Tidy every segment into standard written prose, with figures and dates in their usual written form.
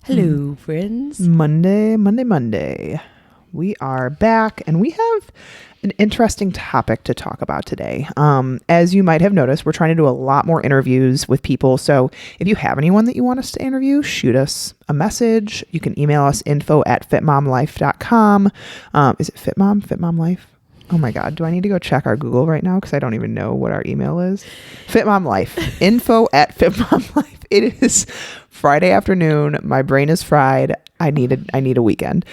Hello, friends. Monday. We are back and we have an interesting topic to talk about today. As you might have noticed, we're trying to do a lot more interviews with people. So if you have anyone that you want us to interview, shoot us a message. You can email us info@fitmomlife.com. Is it FitMom? FitMom Life? Oh my God. Do I need to go check our Google right now? Because I don't even know what our email is. FitMom Life. info@fitmomlife. It is Friday afternoon. My brain is fried. I need a weekend.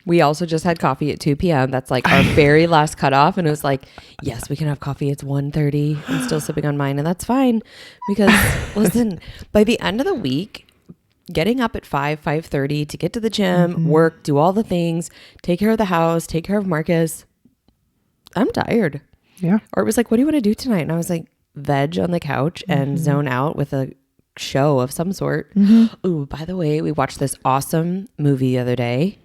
We also just had coffee at 2 p.m. That's like our very last cutoff. And it was like, yes, we can have coffee. It's 1:30. I'm still sipping on mine. And that's fine. Because listen, by the end of the week, getting up at 5:30 to get to the gym, work, do all the things, take care of the house, take care of Marcus. I'm tired. Yeah. Or it was like, what do you want to do tonight? And I was like, veg on the couch and zone out with a show of some sort. Ooh, by the way, we watched this awesome movie the other day.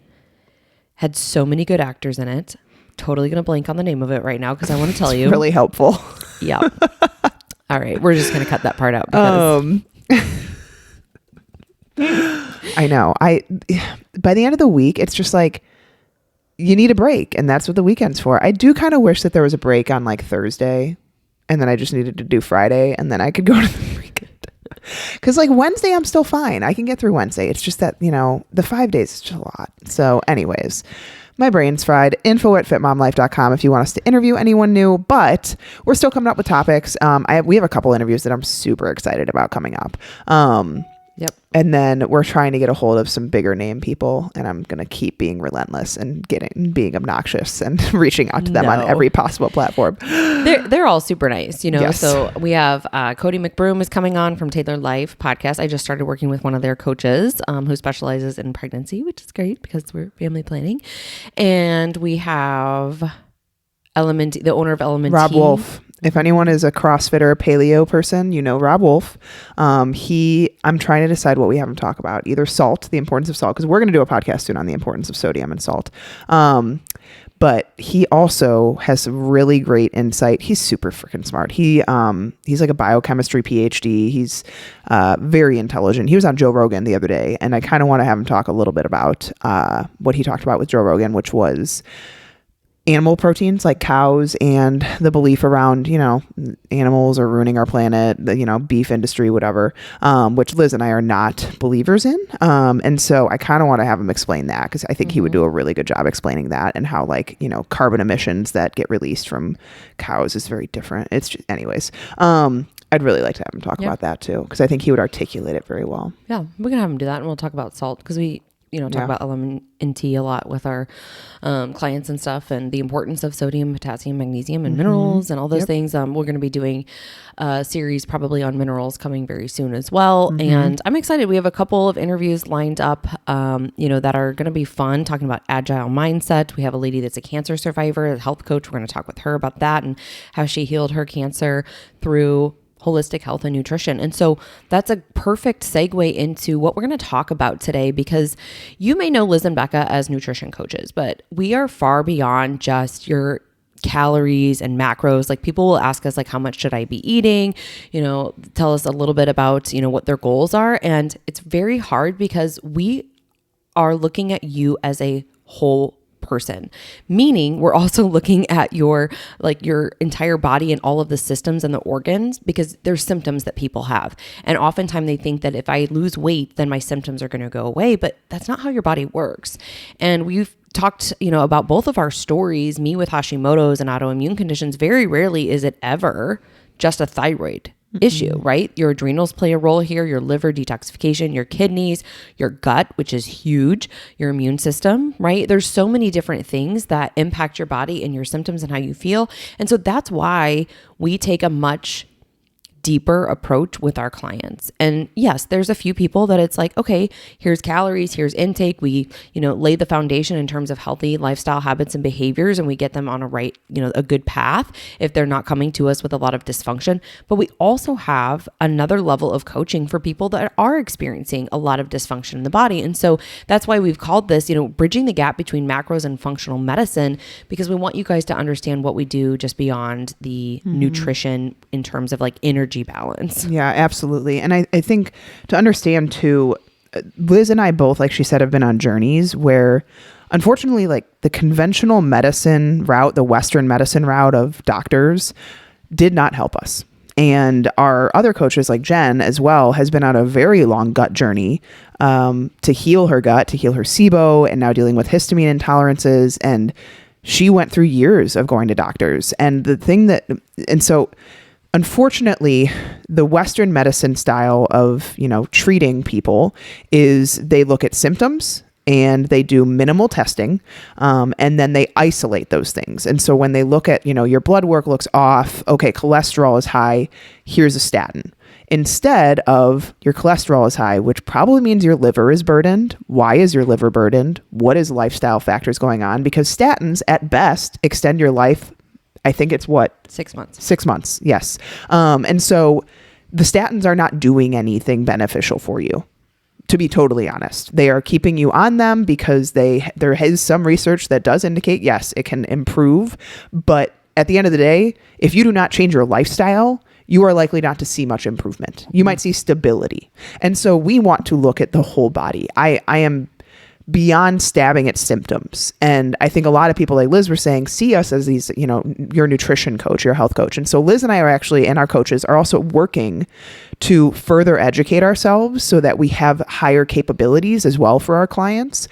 Had so many good actors in it. Totally gonna blank on the name of it right now because I want to tell you. Really helpful. Yeah. All right, we're just gonna cut that part out because I know. By the end of the week, it's just like you need a break, and that's what the weekend's for. I do kind of wish that there was a break on like Thursday, and then I just needed to do Friday, and then I could go to the weekend. Because like Wednesday, I'm still fine. I can get through Wednesday. It's just that, the 5 days is just a lot. So anyways, my brain's fried. info@fitmomlife.com if you want us to interview anyone new, but we're still coming up with topics. We have a couple interviews that I'm super excited about coming up. Yep. And then we're trying to get a hold of some bigger name people, and I'm going to keep being relentless and being obnoxious and reaching out to them on every possible platform. They're all super nice, Yes. So we have Cody McBroom is coming on from Tailored Life podcast. I just started working with one of their coaches who specializes in pregnancy, which is great because we're family planning. And we have the owner of Element Rob Tea. Wolf. If anyone is a CrossFitter paleo person, Rob Wolf. I'm trying to decide what we have him talk about. Either salt, the importance of salt, because we're going to do a podcast soon on the importance of sodium and salt. But he also has some really great insight. He's super freaking smart. He's like a biochemistry PhD. He's very intelligent. He was on Joe Rogan the other day, and I kind of want to have him talk a little bit about what he talked about with Joe Rogan, which was animal proteins like cows and the belief around, animals are ruining our planet, the, beef industry, whatever, which Liz and I are not believers in. And so I kind of want to have him explain that because I think he would do a really good job explaining that and how carbon emissions that get released from cows is very different. It's just, anyways, I'd really like to have him talk about that too, because I think he would articulate it very well. Yeah, we can have him do that, and we'll talk about salt because we talk about element in tea a lot with our clients and stuff, and the importance of sodium, potassium, magnesium, and minerals and all those things. We're going to be doing a series probably on minerals coming very soon as well. And I'm excited. We have a couple of interviews lined up, that are going to be fun, talking about agile mindset. We have a lady that's a cancer survivor, a health coach. We're going to talk with her about that and how she healed her cancer through holistic health and nutrition. And so that's a perfect segue into what we're going to talk about today, because you may know Liz and Becca as nutrition coaches, but we are far beyond just your calories and macros. Like, people will ask us, like, how much should I be eating? Tell us a little bit about, what their goals are. And it's very hard because we are looking at you as a whole person, meaning we're also looking at your entire body and all of the systems and the organs, because there's symptoms that people have. And oftentimes they think that if I lose weight, then my symptoms are going to go away, but that's not how your body works. And we've talked, about both of our stories, me with Hashimoto's and autoimmune conditions. Very rarely is it ever just a thyroid issue, right? Your adrenals play a role here, your liver detoxification, your kidneys, your gut, which is huge, your immune system, right? There's so many different things that impact your body and your symptoms and how you feel. And so that's why we take a much deeper approach with our clients. And yes, there's a few people that it's like, okay, here's calories, here's intake. We, lay the foundation in terms of healthy lifestyle habits and behaviors, and we get them on a good path if they're not coming to us with a lot of dysfunction. But we also have another level of coaching for people that are experiencing a lot of dysfunction in the body. And so that's why we've called this, bridging the gap between macros and functional medicine, because we want you guys to understand what we do just beyond the nutrition in terms of like energy balance. Yeah, absolutely. And I think to understand too, Liz and I both, like she said, have been on journeys where unfortunately, like the conventional medicine route, the Western medicine route of doctors did not help us. And our other coaches like Jen as well has been on a very long gut journey to heal her gut, to heal her SIBO, and now dealing with histamine intolerances. And she went through years of going to doctors. And so unfortunately, the Western medicine style of, treating people is they look at symptoms and they do minimal testing, and then they isolate those things. And so when they look at, your blood work looks off, okay, cholesterol is high, here's a statin. Instead of your cholesterol is high, which probably means your liver is burdened. Why is your liver burdened? What is lifestyle factors going on? Because statins at best extend your life. I think it's 6 months. 6 months. Yes. And so the statins are not doing anything beneficial for you. To be totally honest, they are keeping you on them because there is some research that does indicate, yes, it can improve. But at the end of the day, if you do not change your lifestyle, you are likely not to see much improvement. You might see stability. And so we want to look at the whole body. I am beyond stabbing at symptoms. And I think a lot of people, like Liz were saying, see us as these, your nutrition coach, your health coach. And so Liz and I are actually, and our coaches are also working to further educate ourselves so that we have higher capabilities as well for our clients.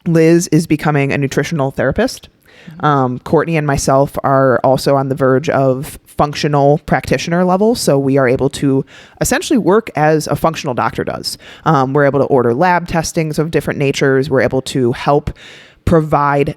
Liz is becoming a nutritional therapist. Courtney and myself are also on the verge of functional practitioner level. So we are able to essentially work as a functional doctor does. We're able to order lab testings of different natures. We're able to help provide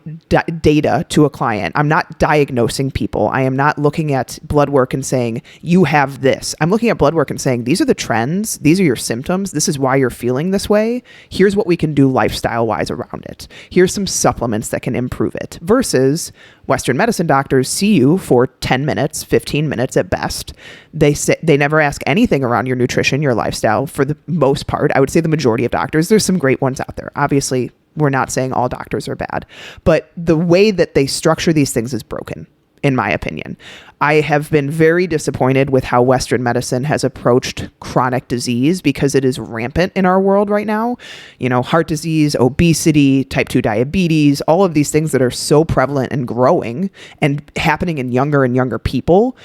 data to a client. I'm not diagnosing people. I am not looking at blood work and saying, you have this. I'm looking at blood work and saying, these are the trends. These are your symptoms. This is why you're feeling this way. Here's what we can do lifestyle wise around it. Here's some supplements that can improve it. Versus Western medicine doctors see you for 10 minutes, 15 minutes at best. They never ask anything around your nutrition, your lifestyle for the most part. I would say the majority of doctors. There's some great ones out there. Obviously, we're not saying all doctors are bad, but the way that they structure these things is broken, in my opinion. I have been very disappointed with how Western medicine has approached chronic disease because it is rampant in our world right now. Heart disease, obesity, type 2 diabetes, all of these things that are so prevalent and growing and happening in younger and younger people.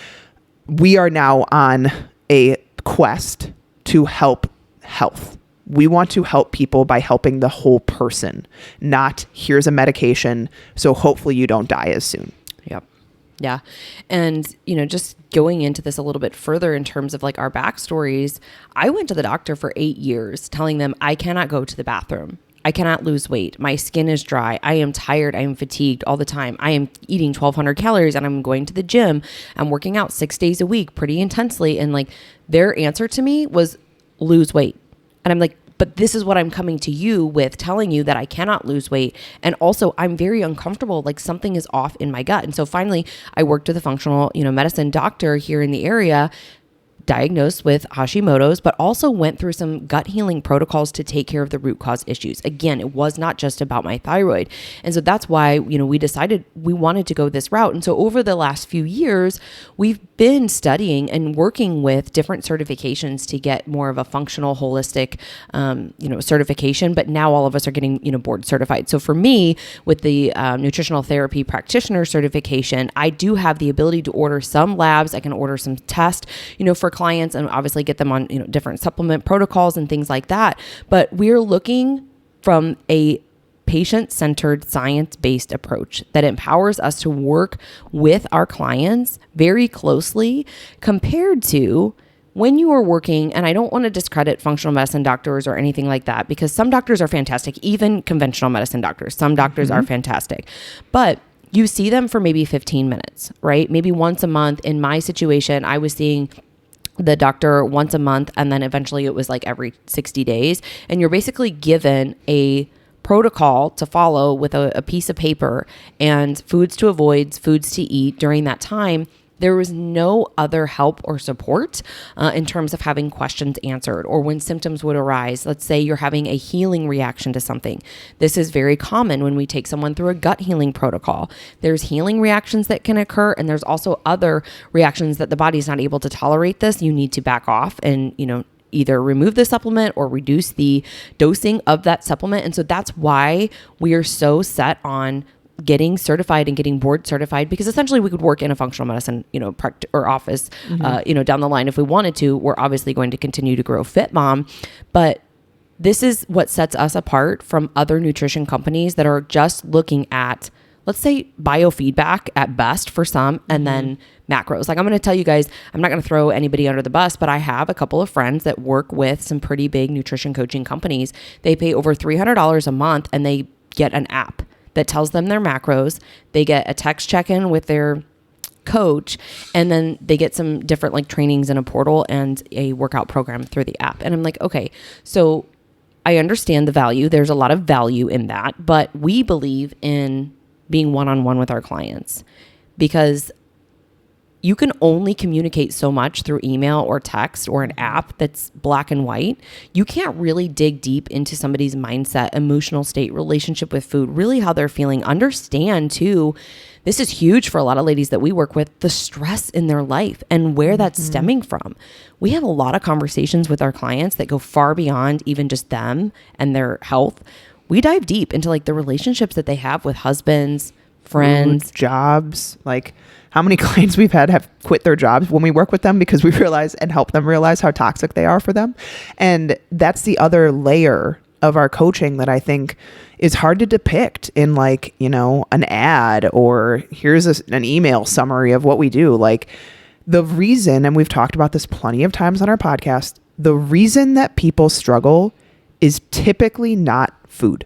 We are now on a quest to help health. We want to help people by helping the whole person, not here's a medication, so hopefully you don't die as soon. Yep. Yeah. And, just going into this a little bit further in terms of like our backstories, I went to the doctor for 8 years telling them I cannot go to the bathroom. I cannot lose weight. My skin is dry. I am tired. I am fatigued all the time. I am eating 1,200 calories and I'm going to the gym. I'm working out 6 days a week pretty intensely. And like their answer to me was lose weight. And I'm like, but this is what I'm coming to you with, telling you that I cannot lose weight. And also I'm very uncomfortable, like something is off in my gut. And so finally I worked with a functional, medicine doctor here in the area, diagnosed with Hashimoto's, but also went through some gut healing protocols to take care of the root cause issues. Again, it was not just about my thyroid. And so that's why, we decided we wanted to go this route. And so over the last few years, we've been studying and working with different certifications to get more of a functional, holistic, certification. But now all of us are getting, board certified. So for me, with the nutritional therapy practitioner certification, I do have the ability to order some labs. I can order some tests, for clients and obviously get them on, different supplement protocols and things like that. But we're looking from a patient-centered, science-based approach that empowers us to work with our clients very closely compared to when you are working, and I don't want to discredit functional medicine doctors or anything like that, because some doctors are fantastic, even conventional medicine doctors. Some doctors are fantastic, but you see them for maybe 15 minutes, right? Maybe once a month. In my situation, I was seeing the doctor once a month, and then eventually it was like every 60 days. And you're basically given a protocol to follow with a piece of paper and foods to avoid, foods to eat during that time. There was no other help or support in terms of having questions answered or when symptoms would arise. Let's say you're having a healing reaction to something. This is very common when we take someone through a gut healing protocol. There's healing reactions that can occur, and there's also other reactions that the body's not able to tolerate this. You need to back off and, either remove the supplement or reduce the dosing of that supplement. And so that's why we are so set on getting certified and getting board certified, because essentially we could work in a functional medicine, or office, down the line if we wanted to. We're obviously going to continue to grow FitMom, but this is what sets us apart from other nutrition companies that are just looking at, let's say, biofeedback at best for some, and then macros. Like, I'm going to tell you guys, I'm not going to throw anybody under the bus, but I have a couple of friends that work with some pretty big nutrition coaching companies. They pay over $300 a month and they get an app that tells them their macros. They get a text check-in with their coach, and then they get some different like trainings in a portal and a workout program through the app. And I'm like, okay, so I understand the value. There's a lot of value in that, but we believe in being one-on-one with our clients, because you can only communicate so much through email or text or an app that's black and white. You can't really dig deep into somebody's mindset, emotional state, relationship with food, really how they're feeling. Understand too, this is huge for a lot of ladies that we work with, the stress in their life and where that's stemming from. We have a lot of conversations with our clients that go far beyond even just them and their health. We dive deep into like the relationships that they have with husbands, friends, food, jobs. Like, how many clients we've had have quit their jobs when we work with them because we realize and help them realize how toxic they are for them. And that's the other layer of our coaching that I think is hard to depict in like, an ad or here's an email summary of what we do. Like, the reason, and we've talked about this plenty of times on our podcast, the reason that people struggle is typically not food.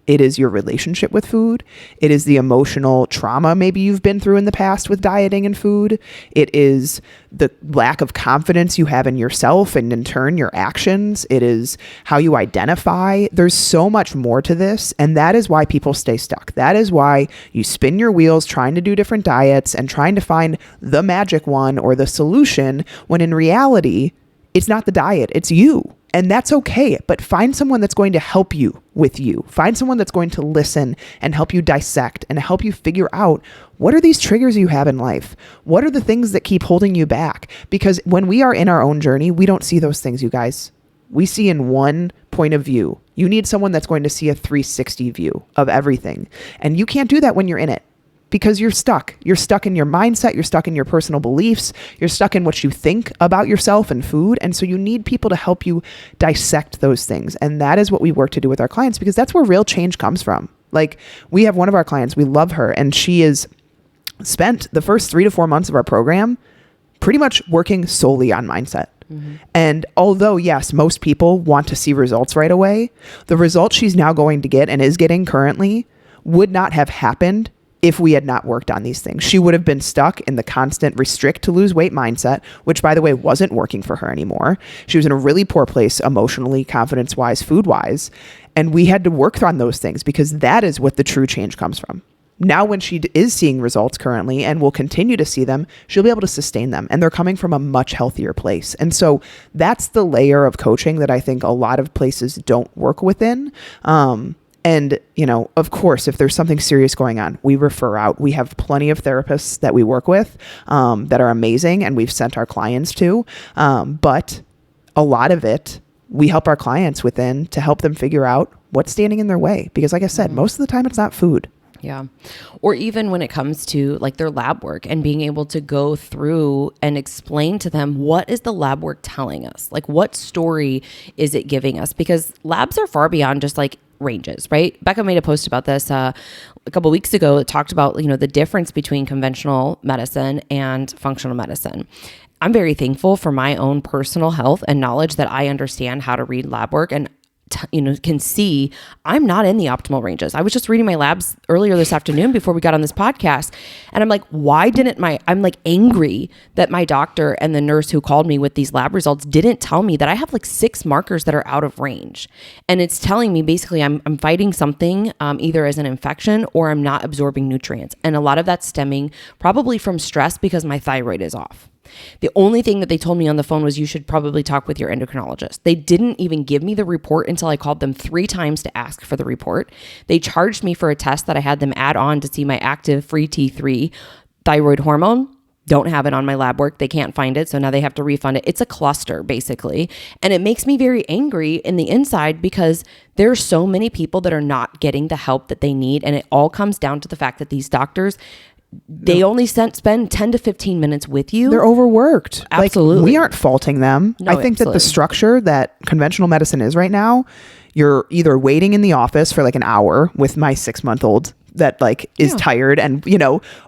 It is your relationship with food. It is the emotional trauma maybe you've been through in the past with dieting and food. It is the lack of confidence you have in yourself and in turn your actions. It is how you identify. There's so much more to this, and that is why people stay stuck. That is why you spin your wheels trying to do different diets and trying to find the magic one or the solution, when in reality, it's not the diet, it's you. And that's okay, but find someone that's going to help you with you. Find someone that's going to listen and help you dissect and help you figure out, what are these triggers you have in life? What are the things that keep holding you back? Because when we are in our own journey, we don't see those things, you guys. We see in one point of view. You need someone that's going to see a 360 view of everything. And you can't do that when you're in it, because you're stuck. You're stuck in your mindset. You're stuck in your personal beliefs. You're stuck in what you think about yourself and food. And so you need people to help you dissect those things. And that is what we work to do with our clients, because that's where real change comes from. Like, we have one of our clients, we love her, and she is spent the first 3 to 4 months of our program pretty much working solely on mindset. And although, yes, most people want to see results right away, the results she's now going to get and is getting currently would not have happened if we had not worked on these things. She would have been stuck in the constant restrict to lose weight mindset, which, by the way, wasn't working for her anymore. She was in a really poor place emotionally, confidence-wise, food-wise. And we had to work on those things, because that is what the true change comes from. Now, when she is seeing results currently and will continue to see them, she'll be able to sustain them. And they're coming from a much healthier place. And so that's the layer of coaching that I think a lot of places don't work within. And, of course, if there's something serious going on, we refer out. We have plenty of therapists that we work with that are amazing, and we've sent our clients to. But a lot of it, we help our clients within to help them figure out what's standing in their way. Because like I said, most of the time it's not food. Yeah. Or even when it comes to like their lab work and being able to go through and explain to them, what is the lab work telling us? Like, what story is it giving us? Because labs are far beyond just like ranges, right? Becca made a post about this a couple of weeks ago. It talked about, the difference between conventional medicine and functional medicine. I'm very thankful for my own personal health and knowledge that I understand how to read lab work and can see I'm not in the optimal ranges. I was just reading my labs earlier this afternoon before we got on this podcast. And I'm like, I'm like angry that my doctor and the nurse who called me with these lab results didn't tell me that I have like 6 markers that are out of range. And it's telling me basically I'm fighting something either as an infection or I'm not absorbing nutrients. And a lot of that's stemming probably from stress because my thyroid is off. The only thing that they told me on the phone was, you should probably talk with your endocrinologist. They didn't even give me the report until I called them 3 times to ask for the report. They charged me for a test that I had them add on to see my active free T3 thyroid hormone. don't have it on my lab work. They can't find it. So now they have to refund it. It's a cluster basically. And it makes me very angry in the inside because there are so many people that are not getting the help that they need. And it all comes down to the fact that these doctors, they only spend 10 to 15 minutes with you. They're overworked. Absolutely. Like, we aren't faulting them. No, I think that the structure that conventional medicine is right now, you're either waiting in the office for like an hour with my 6-month-old that like is tired and,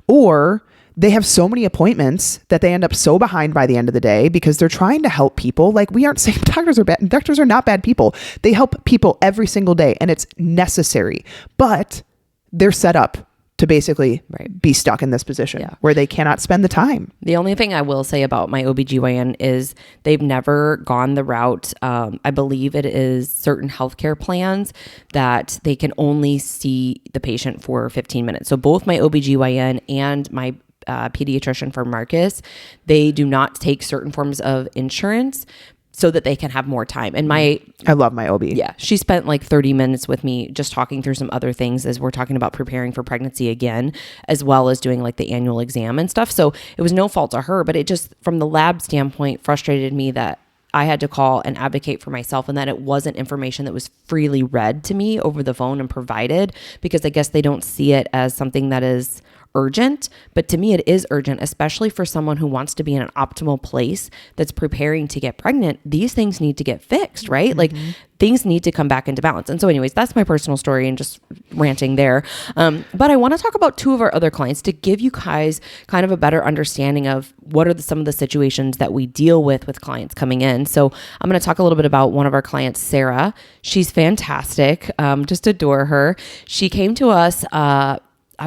or they have so many appointments that they end up so behind by the end of the day because they're trying to help people. Like, we aren't saying doctors are bad. Doctors are not bad people. They help people every single day and it's necessary, but they're set up to basically be stuck in this position where they cannot spend the time. The only thing I will say about my OBGYN is they've never gone the route. I believe it is certain healthcare plans that they can only see the patient for 15 minutes. So both my OBGYN and my pediatrician for Marcus, they do not take certain forms of insurance so that they can have more time. And I love my OB. Yeah. She spent like 30 minutes with me just talking through some other things as we're talking about preparing for pregnancy again, as well as doing like the annual exam and stuff. So it was no fault to her, but it just, from the lab standpoint, frustrated me that I had to call and advocate for myself and that it wasn't information that was freely read to me over the phone and provided, because I guess they don't see it as something that is urgent. But to me, it is urgent, especially for someone who wants to be in an optimal place that's preparing to get pregnant. These things need to get fixed, right? Mm-hmm. Like things need to come back into balance. And so anyways, that's my personal story and just ranting there. But I want to talk about two of our other clients to give you guys kind of a better understanding of what are some of the situations that we deal with clients coming in. So I'm going to talk a little bit about one of our clients, Sarah. She's fantastic. Just adore her. She came to us, I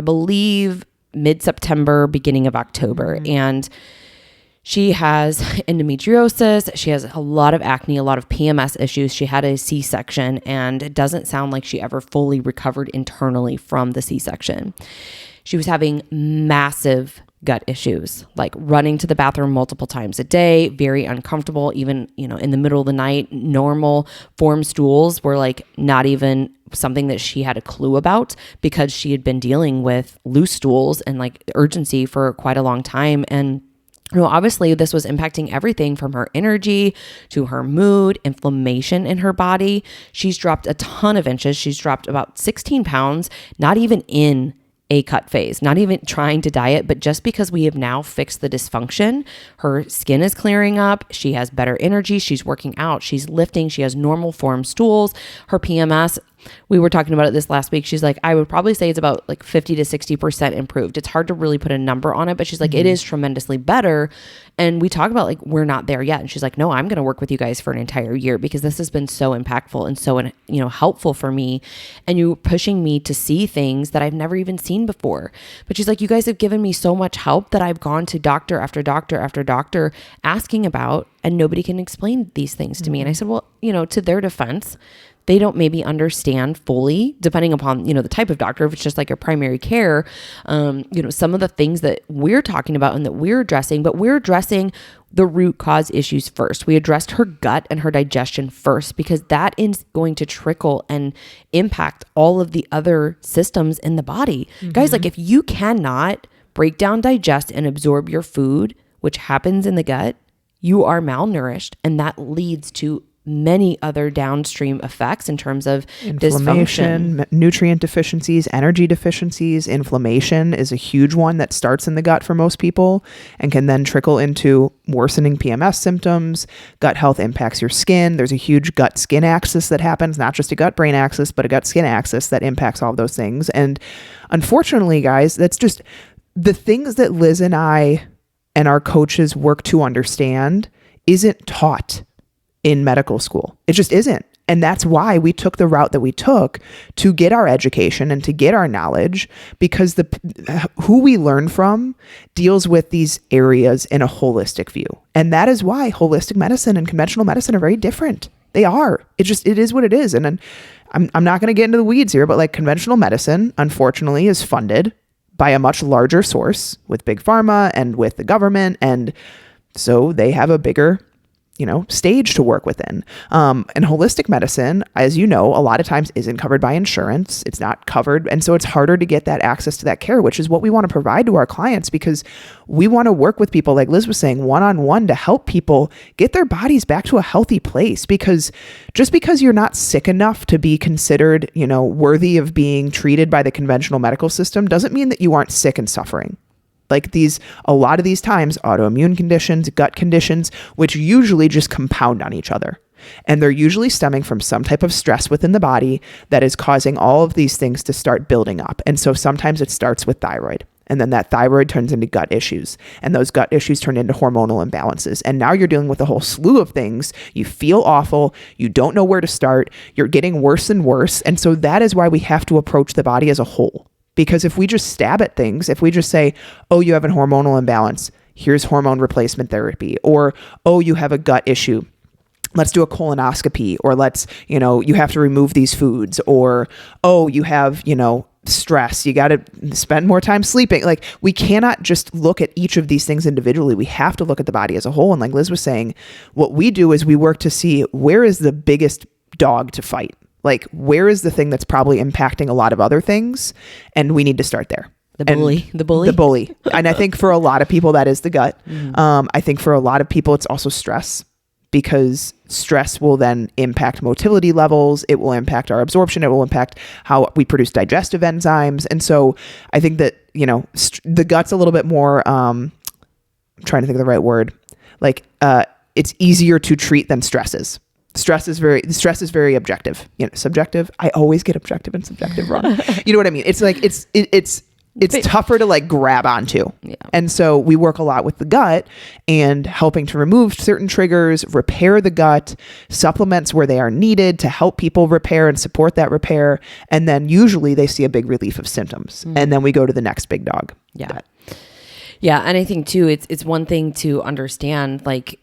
believe, mid-September, beginning of October. Mm-hmm. And she has endometriosis. She has a lot of acne, a lot of PMS issues. She had a C-section, and it doesn't sound like she ever fully recovered internally from the C-section. She was having massive gut issues, like running to the bathroom multiple times a day, very uncomfortable, even, in the middle of the night. Normal form stools were like not even something that she had a clue about because she had been dealing with loose stools and like urgency for quite a long time. And obviously this was impacting everything from her energy to her mood, inflammation in her body. She's dropped a ton of inches. She's dropped about 16 pounds, not even in a cut phase, not even trying to diet, but just because we have now fixed the dysfunction, her skin is clearing up. She has better energy. She's working out. She's lifting. She has normal form stools. Her PMS, we were talking about it this last week. She's like, I would probably say it's about like 50 to 60% improved. It's hard to really put a number on it, but she's like, it is tremendously better. And we talk about like, we're not there yet. And she's like, no, I'm going to work with you guys for an entire year because this has been so impactful and so, helpful for me. And you're pushing me to see things that I've never even seen before. But she's like, you guys have given me so much help that I've gone to doctor after doctor after doctor asking about, and nobody can explain these things to me. And I said, well, to their defense, they don't maybe understand fully, depending upon, the type of doctor, if it's just like a primary care, some of the things that we're talking about and that we're addressing, but we're addressing the root cause issues first. We addressed her gut and her digestion first, because that is going to trickle and impact all of the other systems in the body. Mm-hmm. Guys, like if you cannot break down, digest, and absorb your food, which happens in the gut, you are malnourished, and that leads to many other downstream effects in terms of inflammation, dysfunction, nutrient deficiencies, energy deficiencies. Inflammation is a huge one that starts in the gut for most people and can then trickle into worsening PMS symptoms. Gut health impacts your skin. There's a huge gut-skin axis that happens, not just a gut-brain axis, but a gut-skin axis that impacts all of those things. And unfortunately, guys, that's just the things that Liz and I and our coaches work to understand isn't taught in medical school. It just isn't. And that's why we took the route that we took to get our education and to get our knowledge, because who we learn from deals with these areas in a holistic view. And that is why holistic medicine and conventional medicine are very different. They are. It is what it is. And then I'm not going to get into the weeds here, but like conventional medicine, unfortunately, is funded by a much larger source with big pharma and with the government. And so they have a bigger stage to work within. And holistic medicine, as you know, a lot of times isn't covered by insurance. It's not covered. And so it's harder to get that access to that care, which is what we want to provide to our clients, because we want to work with people, like Liz was saying, one-on-one, to help people get their bodies back to a healthy place. Because just because you're not sick enough to be considered, worthy of being treated by the conventional medical system doesn't mean that you aren't sick and suffering. Like a lot of these times, autoimmune conditions, gut conditions, which usually just compound on each other. And they're usually stemming from some type of stress within the body that is causing all of these things to start building up. And so sometimes it starts with thyroid. And then that thyroid turns into gut issues. And those gut issues turn into hormonal imbalances. And now you're dealing with a whole slew of things. You feel awful. You don't know where to start. You're getting worse and worse. And so that is why we have to approach the body as a whole. Because if we just stab at things, if we just say, oh, you have a hormonal imbalance, here's hormone replacement therapy, or, oh, you have a gut issue, let's do a colonoscopy, or let's, you have to remove these foods, or, oh, you have, stress, you got to spend more time sleeping. Like, we cannot just look at each of these things individually. We have to look at the body as a whole. And like Liz was saying, what we do is we work to see where is the biggest dog to fight. Like, where is the thing that's probably impacting a lot of other things? And we need to start there. The bully. And I think for a lot of people, that is the gut. I think for a lot of people, it's also stress, because stress will then impact motility levels. It will impact our absorption. It will impact how we produce digestive enzymes. And so I think that, the gut's a little bit more, I'm trying to think of the right word. Like, it's easier to treat than stress is. Stress is very objective, subjective. I always get objective and subjective wrong. You know what I mean? It's like, it's tougher to like grab onto. Yeah. And so we work a lot with the gut and helping to remove certain triggers, repair the gut, supplements where they are needed to help people repair and support that repair. And then usually they see a big relief of symptoms. And then we go to the next big dog. Yeah. Yeah. And I think too, it's one thing to understand, like,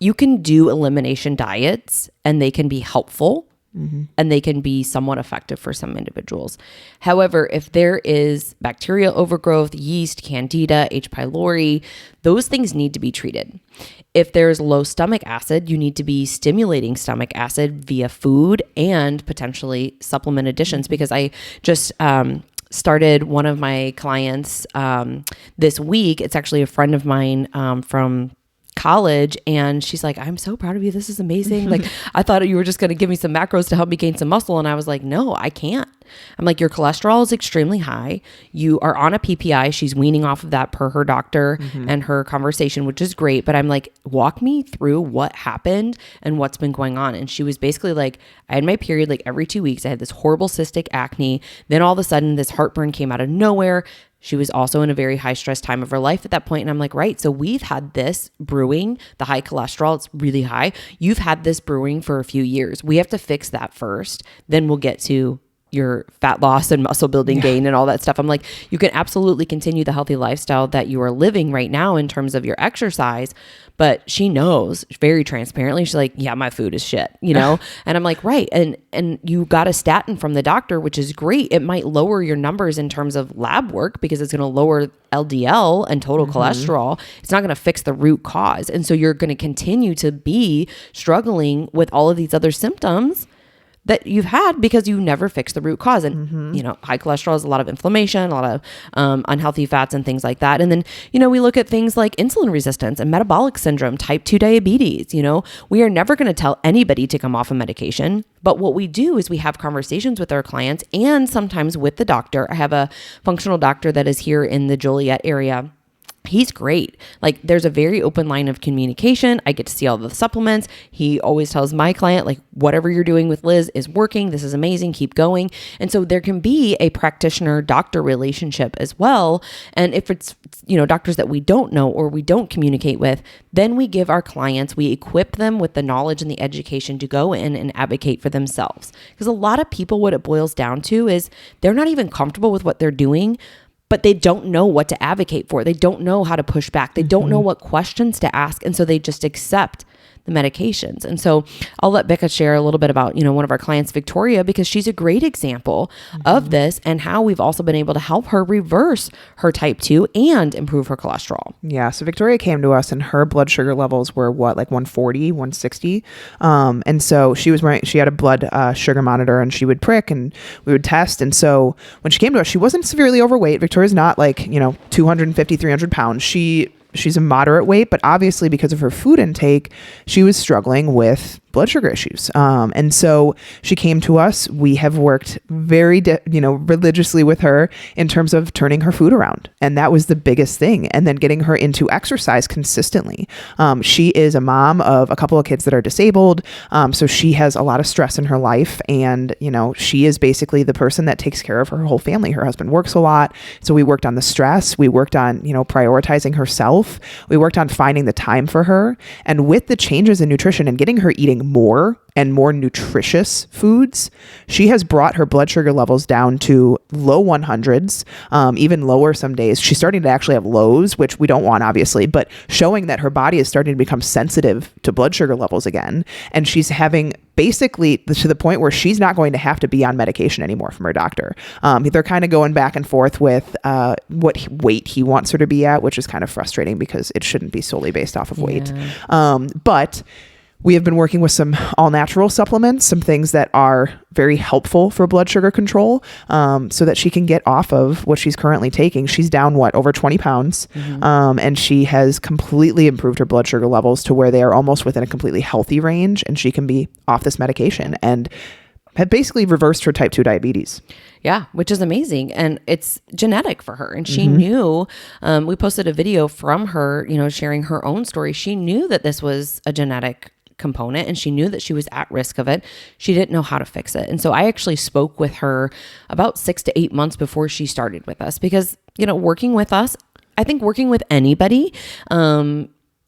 you can do elimination diets and they can be helpful and they can be somewhat effective for some individuals. However, if there is bacterial overgrowth, yeast, candida, H. pylori, those things need to be treated. If there's low stomach acid, you need to be stimulating stomach acid via food and potentially supplement additions, because I just started one of my clients this week. It's actually a friend of mine from college, and she's like, I'm so proud of you. This is amazing. Like, I thought you were just going to give me some macros to help me gain some muscle. And I was like, no, I can't. I'm like, your cholesterol is extremely high. You are on a PPI. She's weaning off of that per her doctor and her conversation, which is great. But I'm like, walk me through what happened and what's been going on. And she was basically like, I had my period like every 2 weeks. I had this horrible cystic acne. Then all of a sudden this heartburn came out of nowhere. She was also in a very high stress time of her life at that point. And I'm like, right, so we've had this brewing, the high cholesterol, it's really high. You've had this brewing for a few years. We have to fix that first. Then we'll get to your fat loss and muscle building gain and all that stuff. I'm like, you can absolutely continue the healthy lifestyle that you are living right now in terms of your exercise. But she knows very transparently. She's like, yeah, my food is shit, And I'm like, right. And you got a statin from the doctor, which is great. It might lower your numbers in terms of lab work because it's going to lower LDL and total cholesterol. It's not going to fix the root cause. And so you're going to continue to be struggling with all of these other symptoms that you've had because you never fixed the root cause. And, high cholesterol is a lot of inflammation, a lot of unhealthy fats and things like that. And then, we look at things like insulin resistance and metabolic syndrome, type 2 diabetes. We are never going to tell anybody to come off a medication. But what we do is we have conversations with our clients and sometimes with the doctor. I have a functional doctor that is here in the Joliet area. He's great. Like, there's a very open line of communication. I get to see all the supplements. He always tells my client, like, whatever you're doing with Liz is working. This is amazing. Keep going. And so there can be a practitioner-doctor relationship as well. And if it's, doctors that we don't know or we don't communicate with, then we give our clients, we equip them with the knowledge and the education to go in and advocate for themselves. Because a lot of people, what it boils down to is they're not even comfortable with what they're doing, but they don't know what to advocate for. They don't know how to push back. They don't know what questions to ask. And so they just accept the medications. And so I'll let Becca share a little bit about, one of our clients, Victoria, because she's a great example of this and how we've also been able to help her reverse her type 2 and improve her cholesterol. Yeah. So Victoria came to us and her blood sugar levels were like 140, 160. And so she had a blood sugar monitor and she would prick and we would test. And so when she came to us, she wasn't severely overweight. Victoria's not like, 250, 300 pounds. She's a moderate weight, but obviously because of her food intake, she was struggling with blood sugar issues. And so she came to us. We have worked very, religiously with her in terms of turning her food around. And that was the biggest thing. And then getting her into exercise consistently. She is a mom of a couple of kids that are disabled. So she has a lot of stress in her life. And, she is basically the person that takes care of her whole family. Her husband works a lot. So we worked on the stress. We worked on, prioritizing herself. We worked on finding the time for her. And with the changes in nutrition and getting her eating more and more nutritious foods, she has brought her blood sugar levels down to low 100s, even lower some days. She's starting to actually have lows, which we don't want, obviously, but showing that her body is starting to become sensitive to blood sugar levels again. And she's having basically to the point where she's not going to have to be on medication anymore from her doctor. They're kind of going back and forth with what weight he wants her to be at, which is kind of frustrating because it shouldn't be solely based off of weight. But we have been working with some all-natural supplements, some things that are very helpful for blood sugar control, so that she can get off of what she's currently taking. She's down, over 20 pounds, and she has completely improved her blood sugar levels to where they are almost within a completely healthy range, and she can be off this medication and have basically reversed her type 2 diabetes. Yeah, which is amazing. And it's genetic for her. And she knew, we posted a video from her, sharing her own story. She knew that this was a genetic component and she knew that she was at risk of it. She didn't know how to fix it. And so I actually spoke with her about 6 to 8 months before she started with us because, working with us, I think working with anybody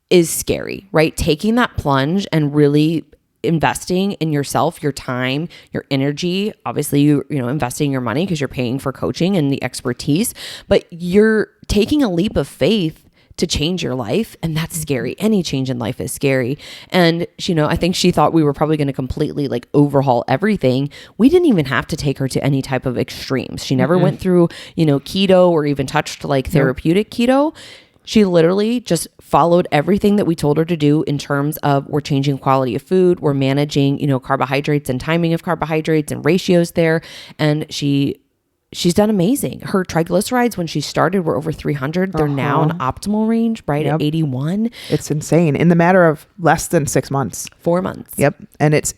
is scary, right? Taking that plunge and really investing in yourself, your time, your energy, obviously investing your money because you're paying for coaching and the expertise, but you're taking a leap of faith to change your life. And that's scary. Any change in life is scary. And, I think she thought we were probably going to completely overhaul everything. We didn't even have to take her to any type of extremes. She never went through, keto or even touched therapeutic keto. She literally just followed everything that we told her to do in terms of we're changing quality of food. We're managing, carbohydrates and timing of carbohydrates and ratios there. And she's done amazing. Her triglycerides when she started were over 300. They're now in optimal range, right at 81. It's insane in the matter of less than 6 months. 4 months. Yep. And it's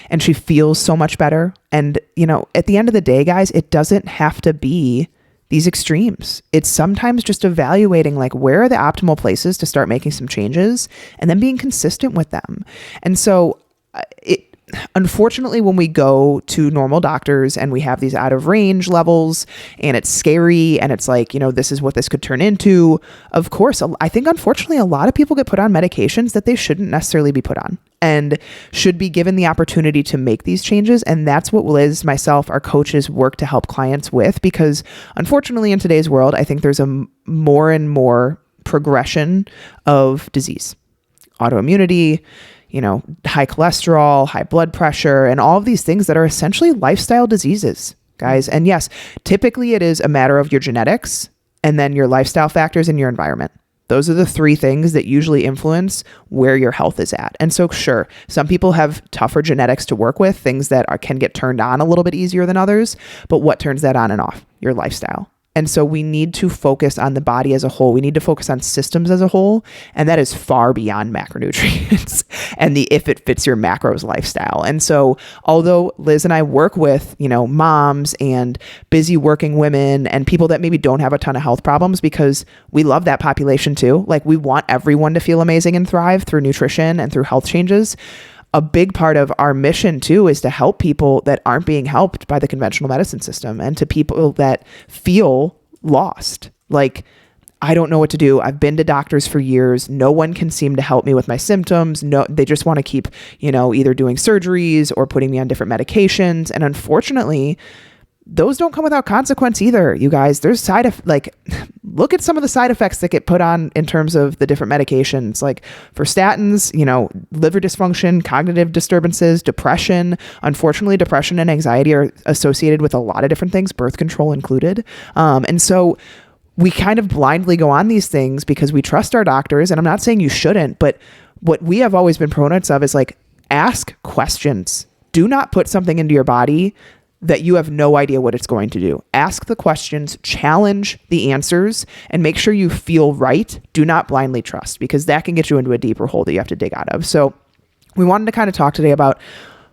and she feels so much better. And, at the end of the day, guys, it doesn't have to be these extremes. It's sometimes just evaluating where are the optimal places to start making some changes and then being consistent with them. And so unfortunately, when we go to normal doctors and we have these out of range levels and it's scary and it's this is what this could turn into, of course, I think unfortunately a lot of people get put on medications that they shouldn't necessarily be put on and should be given the opportunity to make these changes. And that's what Liz, myself, our coaches work to help clients with, because unfortunately in today's world, I think there's a more and more progression of disease, autoimmunity, high cholesterol, high blood pressure, and all of these things that are essentially lifestyle diseases, guys. And yes, typically it is a matter of your genetics and then your lifestyle factors and your environment. Those are the three things that usually influence where your health is at. And so sure, some people have tougher genetics to work with, things that can get turned on a little bit easier than others, but what turns that on and off? Your lifestyle. And so we need to focus on the body as a whole. We need to focus on systems as a whole. And that is far beyond macronutrients and the if it fits your macros lifestyle. And so although Liz and I work with, moms and busy working women and people that maybe don't have a ton of health problems, because we love that population too. We want everyone to feel amazing and thrive through nutrition and through health changes. A big part of our mission too is to help people that aren't being helped by the conventional medicine system, and to people that feel lost. I don't know what to do. I've been to doctors for years. No one can seem to help me with my symptoms. No, they just want to keep, either doing surgeries or putting me on different medications. And unfortunately, those don't come without consequence either, you guys. There's look at some of the side effects that get put on in terms of the different medications. Like for statins, liver dysfunction, cognitive disturbances, depression. Unfortunately, depression and anxiety are associated with a lot of different things, birth control included. And so we kind of blindly go on these things because we trust our doctors. And I'm not saying you shouldn't, but what we have always been proponents of is like, ask questions. Do not put something into your body that you have no idea what it's going to do. Ask the questions, challenge the answers, and make sure you feel right. Do not blindly trust, because that can get you into a deeper hole that you have to dig out of. So we wanted to kind of talk today about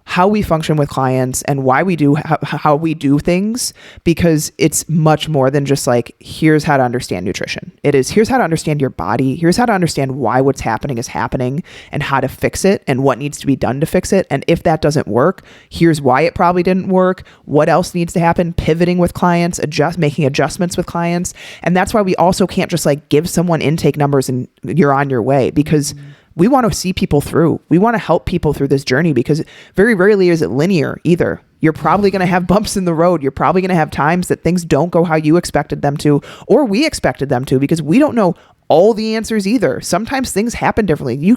how we function with clients and why we do how we do things, because it's much more than just like, here's how to understand nutrition. It is, here's how to understand your body. Here's how to understand why what's happening is happening and how to fix it and what needs to be done to fix it. And if that doesn't work, here's why it probably didn't work. What else needs to happen? Pivoting with clients, making adjustments with clients. And that's why we also can't just like give someone intake numbers and you're on your way, because we want to see people through. We want to help people through this journey, because very rarely is it linear either. You're probably going to have bumps in the road. You're probably going to have times that things don't go how you expected them to, or we expected them to, because we don't know all the answers either. Sometimes things happen differently. You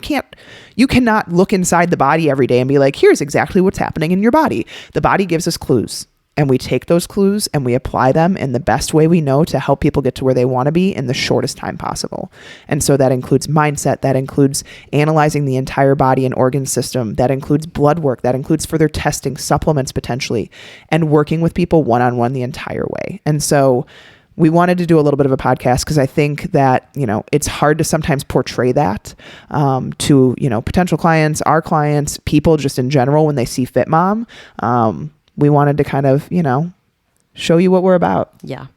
cannot look inside the body every day and be like, here's exactly what's happening in your body. The body gives us clues. And we take those clues and we apply them in the best way we know to help people get to where they want to be in the shortest time possible. And so that includes mindset, that includes analyzing the entire body and organ system, that includes blood work, that includes further testing, supplements potentially, and working with people one-on-one the entire way. And so we wanted to do a little bit of a podcast because I think that, it's hard to sometimes portray that to, potential clients, our clients, people just in general when they see FitMom. We wanted to kind of, show you what we're about. Yeah.